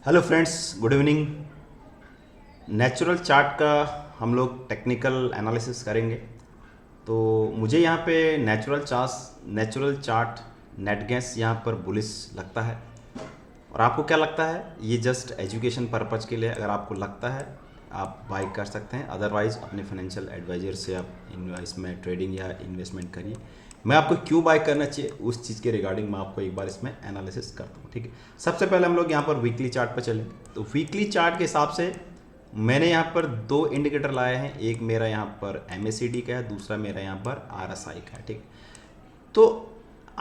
Hello friends, good evening. Natural chart का हम लोग टेक्निकल एनालिसिस करेंगे। तो मुझे यहाँ पे नेचुरल चार्ट नेट गैस यहाँ पर बुलिश लगता है। और आपको क्या लगता है? ये जस्ट एजुकेशन पर्पज़ के लिए, अगर आपको लगता है आप बाई कर सकते हैं, अदरवाइज़ अपने फाइनेंशियल एडवाइज़र से आप इसमें ट्रेडिंग या इन्वेस्टमेंट करिए। मैं आपको क्यों बाय करना चाहिए उस चीज़ के रिगार्डिंग मैं आपको एक बार इसमें एनालिसिस करता हूँ। ठीक है, सबसे पहले हम लोग यहाँ पर वीकली चार्ट पर चलें। तो वीकली चार्ट के हिसाब से मैंने यहाँ पर दो इंडिकेटर लाए हैं। एक मेरा यहाँ पर MACD का है, दूसरा मेरा यहाँ पर RSI का है। ठीक, तो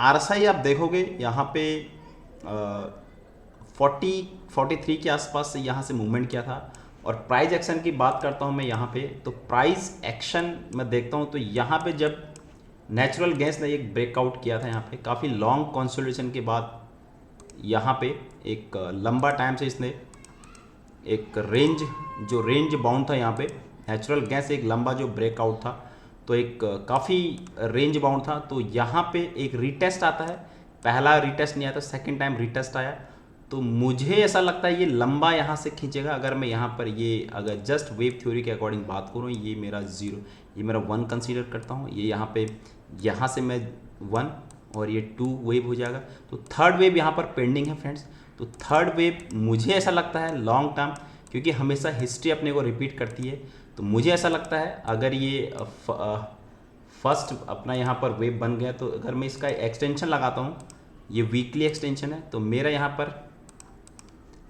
RSI आप देखोगे यहाँ पे 43 के आसपास से यहाँ से मूवमेंट किया था। और प्राइस एक्शन की बात करता हूँ मैं यहाँ पे, तो प्राइस एक्शन मैं देखता हूँ तो यहाँ पे जब नेचुरल गैस ने एक ब्रेकआउट किया था, यहाँ पे काफ़ी लॉन्ग कंसोलिडेशन के बाद यहाँ पे एक लंबा टाइम से इसने एक रेंज बाउंड था यहाँ पे। नेचुरल गैस एक लंबा जो ब्रेकआउट था, तो एक काफ़ी रेंज बाउंड था। तो यहाँ पे एक रीटेस्ट आता है, पहला रीटेस्ट नहीं आया था, सेकंड टाइम रीटेस्ट आया। तो मुझे ऐसा लगता है ये लंबा यहाँ से खींचेगा। अगर मैं यहाँ पर ये अगर जस्ट वेव थ्योरी के अकॉर्डिंग बात करूँ, ये मेरा 1 कंसीडर करता हूँ। ये यहाँ पे यहाँ से मैं 1 और ये 2 वेव हो जाएगा। तो थर्ड वेव यहाँ पर पेंडिंग है फ्रेंड्स। तो थर्ड वेव मुझे ऐसा लगता है लॉन्ग टर्म, क्योंकि हमेशा हिस्ट्री अपने को रिपीट करती है। तो मुझे ऐसा लगता है अगर ये फर्स्ट अपना यहाँ पर वेव बन गया, तो अगर मैं इसका एक्सटेंशन लगाता हूँ, ये वीकली एक्सटेंशन है, तो मेरा यहाँ पर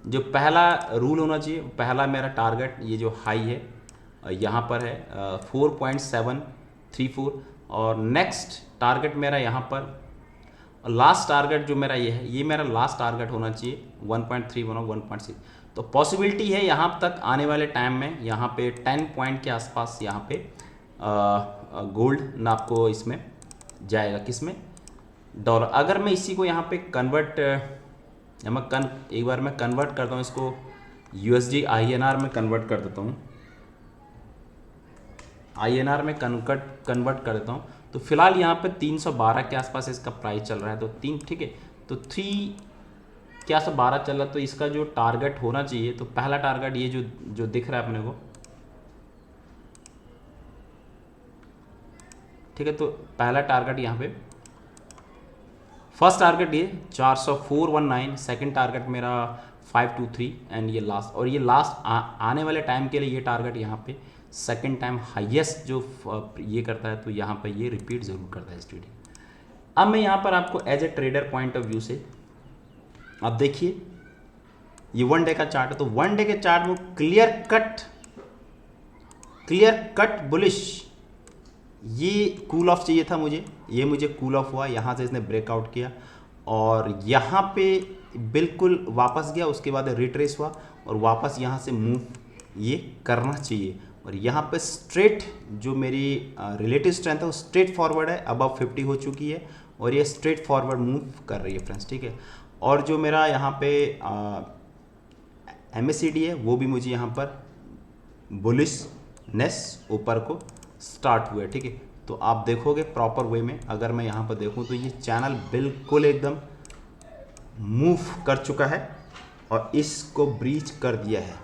जो पहला रूल होना चाहिए, पहला मेरा टारगेट ये जो हाई है यहाँ पर है 4.734। और नेक्स्ट टारगेट मेरा यहाँ पर लास्ट टारगेट जो मेरा ये है, ये मेरा लास्ट टारगेट होना चाहिए 1.31 और 1.6। तो पॉसिबिलिटी है यहाँ तक आने वाले टाइम में यहाँ पे 10 पॉइंट के आसपास यहाँ पे गोल्ड ना आपको इसमें जाएगा, किसमें? डॉलर। अगर मैं इसी को यहाँ पे कन्वर्ट एक बार मैं कन्वर्ट करता हूँ इसको USD INR में कन्वर्ट कर देता हूँ, INR में कन्वर्ट कर देता हूँ। तो फिलहाल यहाँ पे 312 के आसपास इसका प्राइस चल रहा है। तो 3, ठीक है, तो 3 क्या 12 चल रहा है। तो इसका जो टारगेट होना चाहिए, तो पहला टारगेट ये जो दिख रहा है अपने को, ठीक है, तो पहला टारगेट यहाँ पे फर्स्ट टारगेट ये 40419, सेकंड टारगेट मेरा 523 एंड ये लास्ट। और ये लास्ट आने वाले टाइम के लिए ये टारगेट यहाँ पे सेकंड टाइम हाईएस्ट जो ये करता है, तो यहाँ पे ये रिपीट ज़रूर करता है इस ट्रेडिंग। अब मैं यहाँ पर आपको as a trader point of view से आप देखिए, ये 1 डे का चार्ट है। तो 1 डे के चार्ट में क्लियर कट बुलिश, ये कूल ऑफ चाहिए था मुझे, ये मुझे कूल ऑफ हुआ। यहाँ से इसने ब्रेकआउट किया और यहाँ पे बिल्कुल वापस गया, उसके बाद रिट्रेस हुआ और वापस यहाँ से मूव ये करना चाहिए। और यहाँ पे स्ट्रेट जो मेरी रिलेटिव स्ट्रेंथ है वो स्ट्रेट फॉरवर्ड है, अबव 50 हो चुकी है और ये स्ट्रेट फॉरवर्ड मूव कर रही है फ्रेंड्स। ठीक है, और जो मेरा यहाँ पे MACD है वो भी मुझे यहाँ पर बुलिशनेस ऊपर को स्टार्ट हुआ है। ठीक है, तो आप देखोगे प्रॉपर वे में, अगर मैं यहाँ पर देखूँ तो ये चैनल बिल्कुल एकदम मूव कर चुका है और इसको ब्रीच कर दिया है।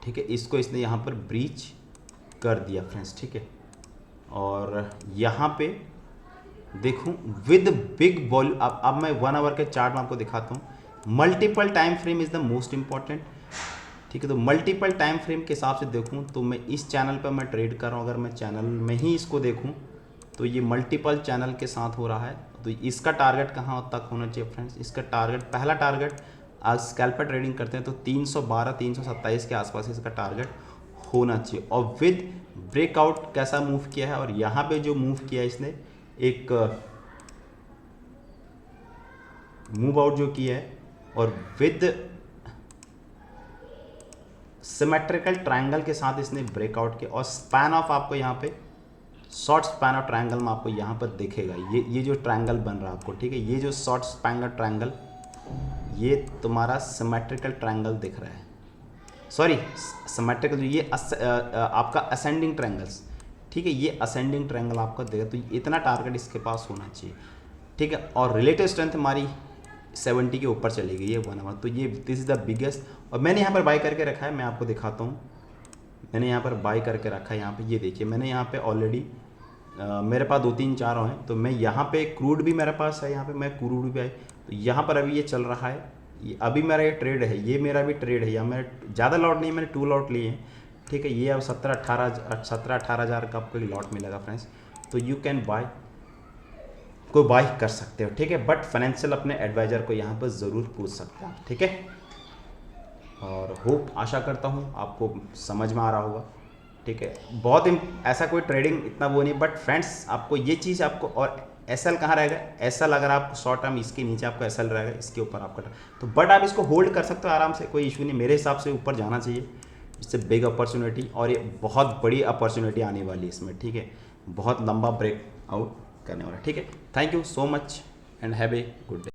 ठीक है, इसको इसने यहाँ पर ब्रीच कर दिया फ्रेंड्स। ठीक है, और यहाँ पे देखूँ विद बिग वॉल्यूम, अब मैं 1 आवर के चार्ट में आपको दिखाता हूँ। Multiple time frame is the most important. ठीक है, तो मल्टीपल टाइम फ्रेम के हिसाब से देखूँ तो मैं इस चैनल पर मैं ट्रेड कर रहा हूँ। अगर मैं चैनल में ही इसको देखूँ तो ये मल्टीपल चैनल के साथ हो रहा है। तो इसका टारगेट कहाँ तक होना चाहिए फ्रेंड्स? इसका टारगेट, पहला टारगेट आज स्कैल्पर ट्रेडिंग करते हैं तो 312 327 के आसपास इसका टारगेट होना चाहिए। और विद ब्रेकआउट कैसा मूव किया है, और यहाँ पे जो मूव किया है इसने, एक मूव आउट जो किया है और विद सिमेट्रिकल ट्रायंगल के साथ इसने ब्रेकआउट किया। और स्पैन ऑफ आपको यहाँ पे शॉर्ट स्पैन ऑफ ट्रायंगल में आपको यहाँ पर दिखेगा, ये जो ट्रायंगल बन रहा है आपको। ठीक है, ये जो शॉर्ट स्पैन ऑफ ट्रायंगल, ये तुम्हारा सिमेट्रिकल ट्रायंगल दिख रहा है, सॉरी सिमेट्रिकल, ये आपका असेंडिंग ट्रायंगल्स। ठीक है, ये असेंडिंग ट्रायंगल आपका देगा। तो इतना टारगेट इसके पास होना चाहिए। ठीक है, और रिलेटिव स्ट्रेंथ हमारी 70 के ऊपर चली गई है 1 आवर। तो ये दिस इज़ द बिगेस्ट। और मैंने यहाँ पर बाई करके रखा है, मैं आपको दिखाता हूँ। मैंने यहाँ पर बाई करके रखा है, यहाँ पे ये देखिए मैंने यहाँ पे ऑलरेडी मेरे पास 2-3-4 हैं, तो मैं यहाँ पे क्रूड भी मेरे पास है, यहाँ पे मैं क्रूड भी आई, तो यहाँ पर अभी ये चल रहा है। ये अभी मेरा ये ट्रेड है, ये मेरा भी ट्रेड है, यहाँ मेरे ज़्यादा लॉट नहीं है, मैंने 2 लॉट लिए हैं, ठीक है। ये अब 17-18 हज़ार का आपको लॉट मिलेगा फ्रेंड्स। तो यू कैन बाय, को बाय कर सकते हो, ठीक है। बट फाइनेंशियल अपने एडवाइज़र को यहाँ पर ज़रूर पूछ सकते हैं, ठीक है। और होप, आशा करता हूँ आपको समझ में आ रहा होगा, ठीक है। बहुत ऐसा कोई ट्रेडिंग इतना वो नहीं, बट फ्रेंड्स आपको ये चीज़ आपको, और एसएल कहाँ रहेगा, एसएल अगर आप शॉर्ट टर्म इसके नीचे आपको एसएल रहेगा, इसके ऊपर आपका, तो बट आप इसको होल्ड कर सकते हो आराम से, कोई इशू नहीं। मेरे हिसाब से ऊपर जाना चाहिए, इससे बिग अपॉर्चुनिटी, और ये बहुत बड़ी अपॉर्चुनिटी आने वाली है इसमें, ठीक है। बहुत लंबा ब्रेक आउट करने वाला, ठीक है। Thank you so much and have a good day.